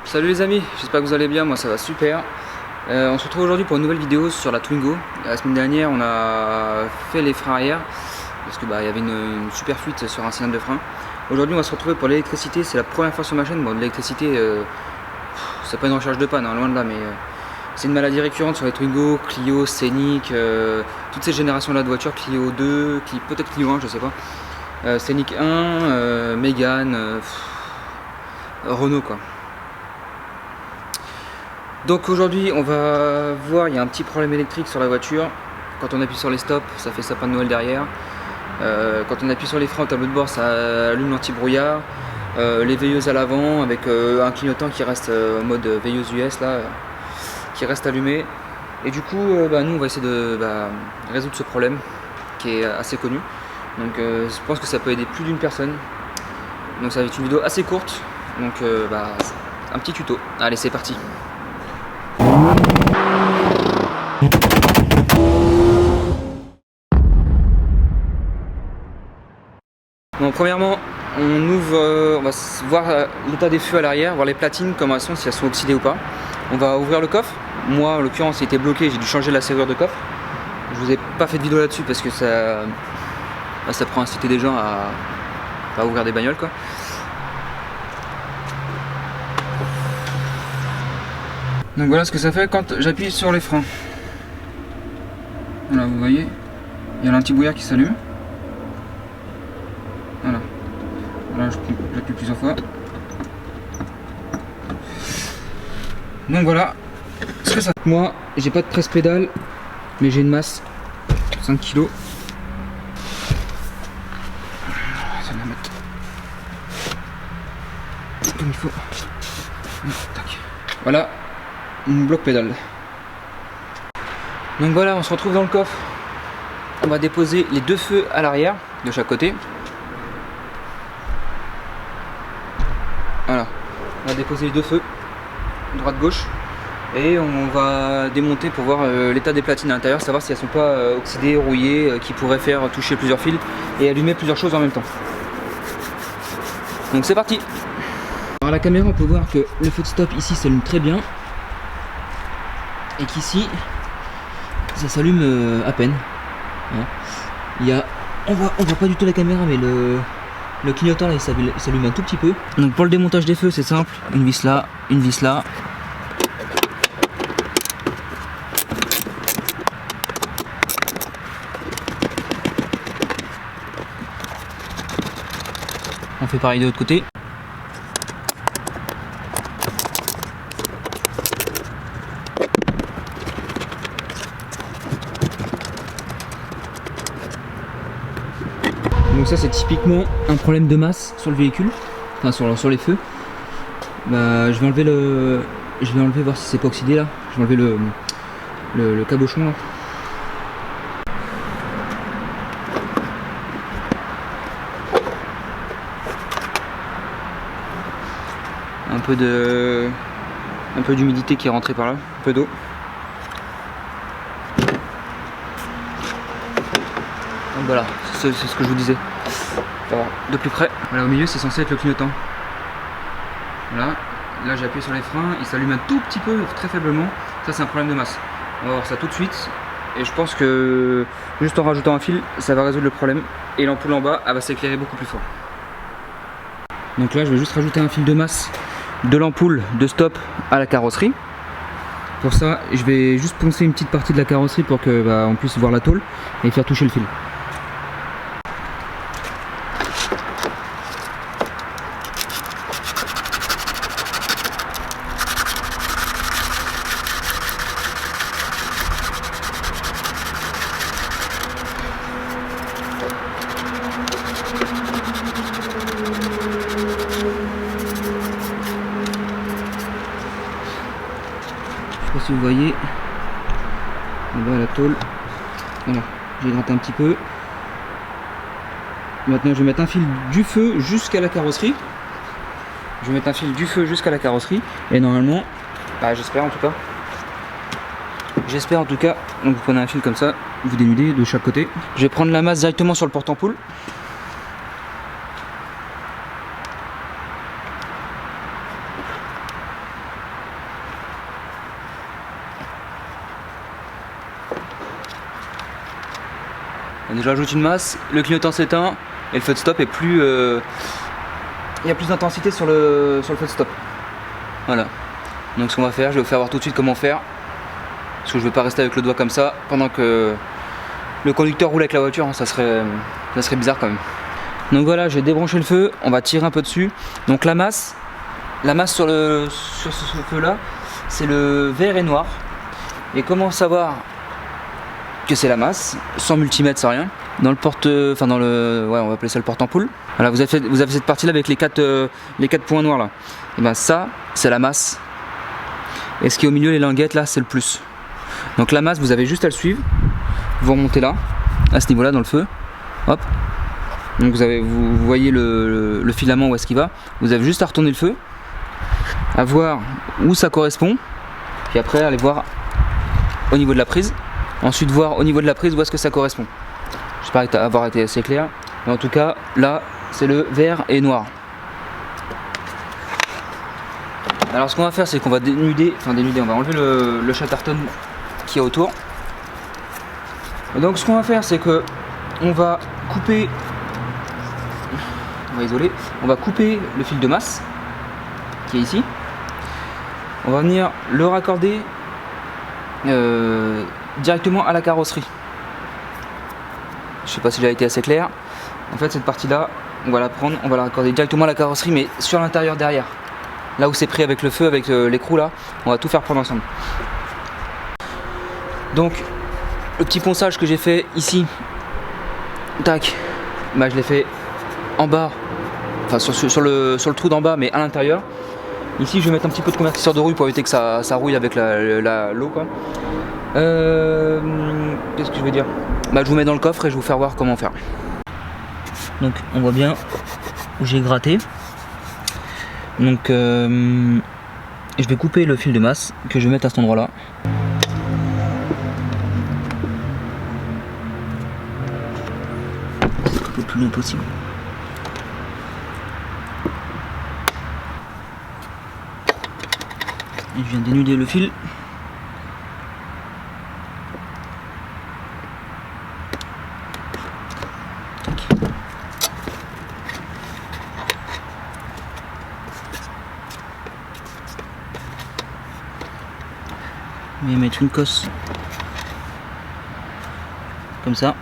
Salut les amis, j'espère que vous allez bien, moi ça va super. On se retrouve aujourd'hui pour une nouvelle vidéo sur la Twingo. La semaine dernière on a fait les freins arrière parce que y avait une super fuite sur un cylindre de frein. Aujourd'hui on va se retrouver pour l'électricité, c'est la première fois sur ma chaîne. Bon, l'électricité c'est pas une recharge de panne, hein, loin de là, mais c'est une maladie récurrente sur les Twingo, Clio, Scénic, toutes ces générations là de voitures, Clio 2, peut-être Clio 1, je sais pas. Scénic 1, Mégane, Renault quoi. Donc aujourd'hui on va voir, il y a un petit problème électrique sur la voiture. Quand on appuie sur les stops, ça fait sapin de Noël derrière. Quand on appuie sur les freins au tableau de bord, ça allume l'anti-brouillard. Les veilleuses à l'avant avec un clignotant qui reste en mode veilleuse US là, qui reste allumé. Et du coup nous on va essayer de résoudre ce problème qui est assez connu. Donc je pense que ça peut aider plus d'une personne. Donc ça va être une vidéo assez courte. Donc un petit tuto. Allez, c'est parti. Bon, premièrement, on va voir l'état des feux à l'arrière, voir les platines, comment elles sont, si elles sont oxydées ou pas. On va ouvrir le coffre. Moi, en l'occurrence, il était bloqué, j'ai dû changer la serrure de coffre. Je vous ai pas fait de vidéo là-dessus parce que ça pourrait inciter des gens à ouvrir des bagnoles, quoi. Donc voilà ce que ça fait quand j'appuie sur les freins. Voilà, vous voyez, il y a l'anti-brouillard qui s'allume. Voilà. Là, j'appuie plusieurs fois. Donc voilà ce que ça fait. Moi, j'ai pas de presse-pédale, mais j'ai une masse 5 kg. Ça va la mettre comme il faut. Tac. Voilà. Une bloc pédale. Donc voilà, on se retrouve dans le coffre. On va déposer les deux feux à l'arrière de chaque côté. Voilà, on va déposer les deux feux droite gauche et on va démonter pour voir l'état des platines à l'intérieur, savoir si elles sont pas oxydées, rouillées, qui pourraient faire toucher plusieurs fils et allumer plusieurs choses en même temps. Donc c'est parti. Alors à la caméra on peut voir que le feu de stop ici s'allume très bien. Et qu'ici ça s'allume à peine. Il y a, on voit pas du tout la caméra, mais le clignotant là il s'allume un tout petit peu. Donc pour le démontage des feux c'est simple, une vis là, une vis là. On fait pareil de l'autre côté. Donc ça c'est typiquement un problème de masse sur le véhicule, enfin sur les feux. Je vais enlever voir si c'est pas oxydé là. Je vais enlever le cabochon là. Un peu d'humidité qui est rentrée par là, un peu d'eau. Donc voilà, c'est ce que je vous disais. Alors, de plus près, voilà, au milieu c'est censé être le clignotant. Voilà, là j'ai appuyé sur les freins, il s'allume un tout petit peu, très faiblement. Ça c'est un problème de masse. On va voir ça tout de suite. Et je pense que juste en rajoutant un fil, ça va résoudre le problème. Et l'ampoule en bas, elle va s'éclairer beaucoup plus fort. Donc là je vais juste rajouter un fil de masse de l'ampoule de stop à la carrosserie. Pour ça, je vais juste poncer une petite partie de la carrosserie pour que on puisse voir la tôle et faire toucher le fil. Je sais pas si vous voyez, on voit la tôle. Voilà, j'ai gratté un petit peu. Maintenant je vais mettre un fil du feu jusqu'à la carrosserie. Et normalement, j'espère en tout cas, donc vous prenez un fil comme ça, vous dénudez de chaque côté. Je vais prendre la masse directement sur le porte-ampoule. Donc je rajoute une masse, le clignotant s'éteint et le feu de stop est plus... il y a plus d'intensité sur le feu de stop. Voilà. Donc ce qu'on va faire, je vais vous faire voir tout de suite comment faire. Parce que je ne vais pas rester avec le doigt comme ça pendant que le conducteur roule avec la voiture, hein, ça serait bizarre quand même. Donc voilà, j'ai débranché le feu, on va tirer un peu dessus. Donc la masse sur ce feu là, c'est le vert et noir. Et comment savoir que c'est la masse, sans multimètre, sans rien. Dans le on va appeler ça le porte-ampoule. Voilà, vous avez cette partie là avec les quatre points noirs là. Et ben ça, c'est la masse. Et ce qui est au milieu, les languettes là, c'est le plus. Donc la masse, vous avez juste à le suivre. Vous remontez là, à ce niveau là dans le feu. Hop. Donc vous voyez le filament où est-ce qu'il va. Vous avez juste à retourner le feu, à voir où ça correspond. Puis après aller voir au niveau de la prise. Ensuite voir au niveau de la prise où est-ce que ça correspond. J'espère avoir été assez clair. Mais en tout cas, là, c'est le vert et noir. Alors ce qu'on va faire, c'est qu'on va dénuder, on va enlever le chatterton qui est autour. Et donc ce qu'on va faire, c'est que on va couper, on va couper le fil de masse qui est ici. On va venir le raccorder directement à la carrosserie. Je sais pas si j'ai été assez clair. En fait, cette partie-là, on va la prendre, on va la raccorder directement à la carrosserie, mais sur l'intérieur derrière. Là où c'est pris avec le feu, avec l'écrou là, on va tout faire prendre ensemble. Donc, le petit ponçage que j'ai fait ici, tac, bah, je l'ai fait en bas, enfin sur le trou d'en bas, mais à l'intérieur. Ici, je vais mettre un petit peu de convertisseur de rouille pour éviter que ça rouille avec l'eau, quoi. Qu'est-ce que je veux dire? Bah, je vous mets dans le coffre et je vais vous faire voir comment faire. Donc, on voit bien où j'ai gratté. Donc, je vais couper le fil de masse que je vais mettre à cet endroit-là. Le plus long possible. Et je viens dénuder le fil. Je vais mettre une cosse comme ça.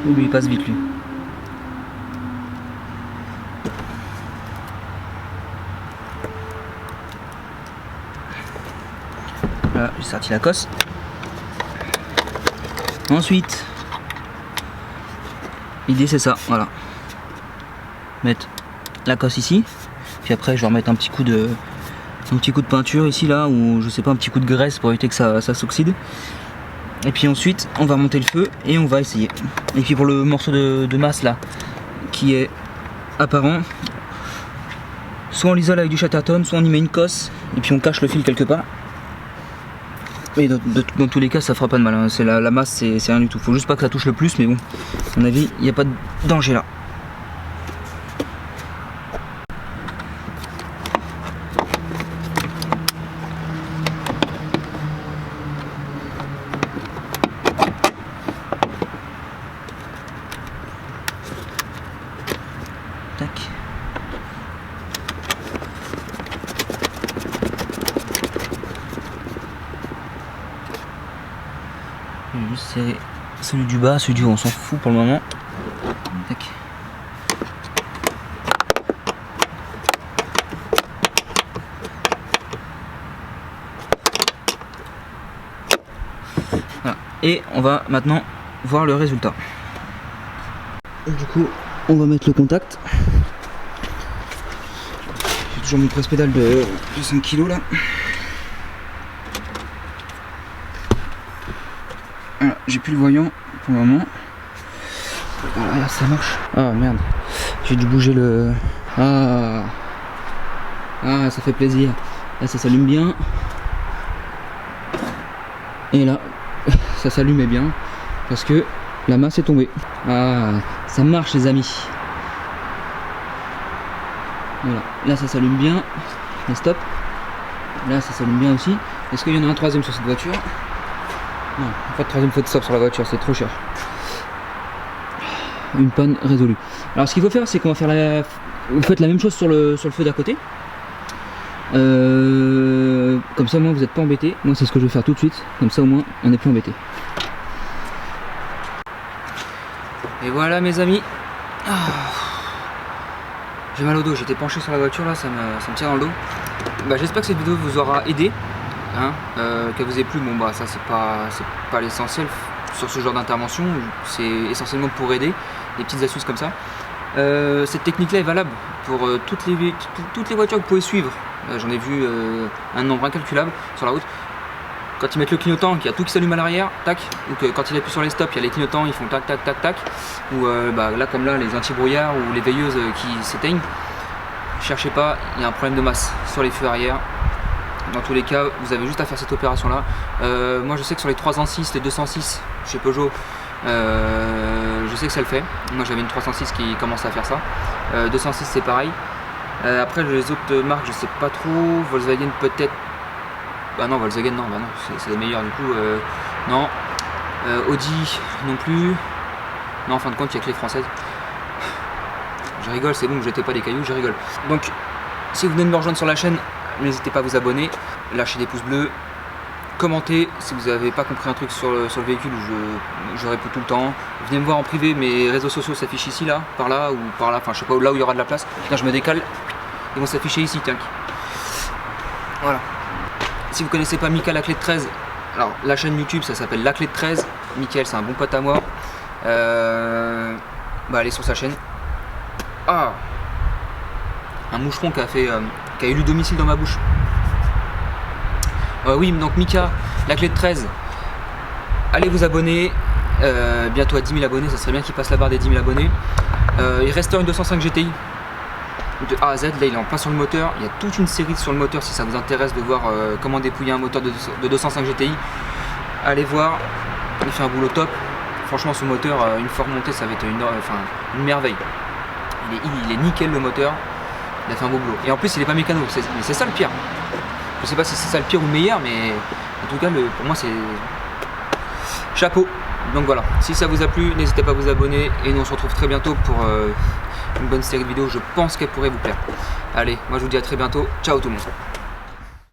Lui il passe vite lui. Voilà, j'ai sorti la cosse. Ensuite, l'idée c'est ça, voilà. Mettre la cosse ici, puis après je vais remettre un petit coup de peinture ici là, ou je sais pas, un petit coup de graisse pour éviter que ça s'oxyde. Et puis ensuite on va monter le feu et on va essayer. Et puis pour le morceau de masse là qui est apparent, soit on l'isole avec du chatterton, soit on y met une cosse et puis on cache le fil quelque part. Mais dans tous les cas ça fera pas de mal, hein. C'est la masse, c'est rien du tout. Faut juste pas que ça touche le plus, mais bon, à mon avis il n'y a pas de danger là. Tac. Je vais juste serrer celui du bas, celui du haut on s'en fout pour le moment. Tac. Voilà. Et on va maintenant voir le résultat. Du coup, on va mettre le contact. J'ai toujours mon presse-pédale de 5 kg là. Voilà, j'ai plus le voyant pour le moment. Voilà, ça marche. Ah merde, j'ai dû bouger le... Ah, ça fait plaisir. Là ça s'allume bien. Et là, ça s'allumait bien. Parce que la masse est tombée. Ah, ça marche les amis. Voilà, là ça s'allume bien, et stop. Là ça s'allume bien aussi. Est-ce qu'il y en a un troisième sur cette voiture? Non, pas de troisième faute stop sur la voiture, c'est trop cher. Une panne résolue. Alors ce qu'il faut faire, c'est qu'on va faire vous faites la même chose sur le feu d'à côté. Comme ça au moins vous n'êtes pas embêté. Moi c'est ce que je vais faire tout de suite, comme ça au moins on n'est plus embêté. Et voilà mes amis. J'ai mal au dos, j'étais penché sur la voiture là, ça me tire dans le dos. Bah, j'espère que cette vidéo vous aura aidé, hein, qu'elle vous ait plu. Bon bah ça c'est pas l'essentiel sur ce genre d'intervention, c'est essentiellement pour aider, des petites astuces comme ça. Cette technique là est valable pour toutes les voitures que vous pouvez suivre. J'en ai vu un nombre incalculable sur la route. Quand ils mettent le clignotant, qu'il y a tout qui s'allume à l'arrière, tac, ou que quand il appuie sur les stops, il y a les clignotants, ils font tac tac tac tac, ou bah, là comme là les anti-brouillards ou les veilleuses qui s'éteignent. Cherchez pas, il y a un problème de masse sur les feux arrière. Dans tous les cas, vous avez juste à faire cette opération là. Moi je sais que sur les 306, les 206 chez Peugeot, je sais que ça le fait. Moi j'avais une 306 qui commence à faire ça. 206 c'est pareil. Après les autres marques je sais pas trop. Volkswagen peut-être. Bah non, Volkswagen non, bah non, c'est les meilleurs du coup. Non. Audi non plus. Non, en fin de compte il n'y a que les françaises. Je rigole, c'est bon, je jetez pas des cailloux, je rigole. Donc, si vous venez de me rejoindre sur la chaîne, n'hésitez pas à vous abonner, lâcher des pouces bleus, commentez si vous n'avez pas compris un truc sur le véhicule où je réponds tout le temps. Venez me voir en privé, mes réseaux sociaux s'affichent ici, là, par là, ou par là, enfin je sais pas, là où il y aura de la place. Là, je me décale, ils vont s'afficher ici, tac. Voilà. Si vous connaissez pas Mickaël la clé de 13, alors la chaîne YouTube ça s'appelle La Clé de 13. Mickaël c'est un bon pote à moi. Bah allez sur sa chaîne. Ah, un moucheron qui a élu domicile dans ma bouche. Oui, donc Mika, la clé de 13. Allez vous abonner. Bientôt à 10 000 abonnés, ça serait bien qu'il passe la barre des 10 000 abonnés. Il reste une 205 GTI de A à Z. Là, il est en plein sur le moteur. Il y a toute une série sur le moteur si ça vous intéresse de voir comment dépouiller un moteur de 205 GTI. Allez voir, il fait un boulot top. Franchement, ce moteur, une fois remonté, ça va être une merveille. Il est nickel le moteur, il a fait un beau boulot. Et en plus il est pas mécano, c'est ça le pire. Je sais pas si c'est ça le pire ou le meilleur, mais en tout cas pour moi c'est chapeau. Donc voilà, si ça vous a plu, n'hésitez pas à vous abonner et nous on se retrouve très bientôt pour une bonne série de vidéos, je pense qu'elle pourrait vous plaire. Allez, moi je vous dis à très bientôt, ciao tout le monde.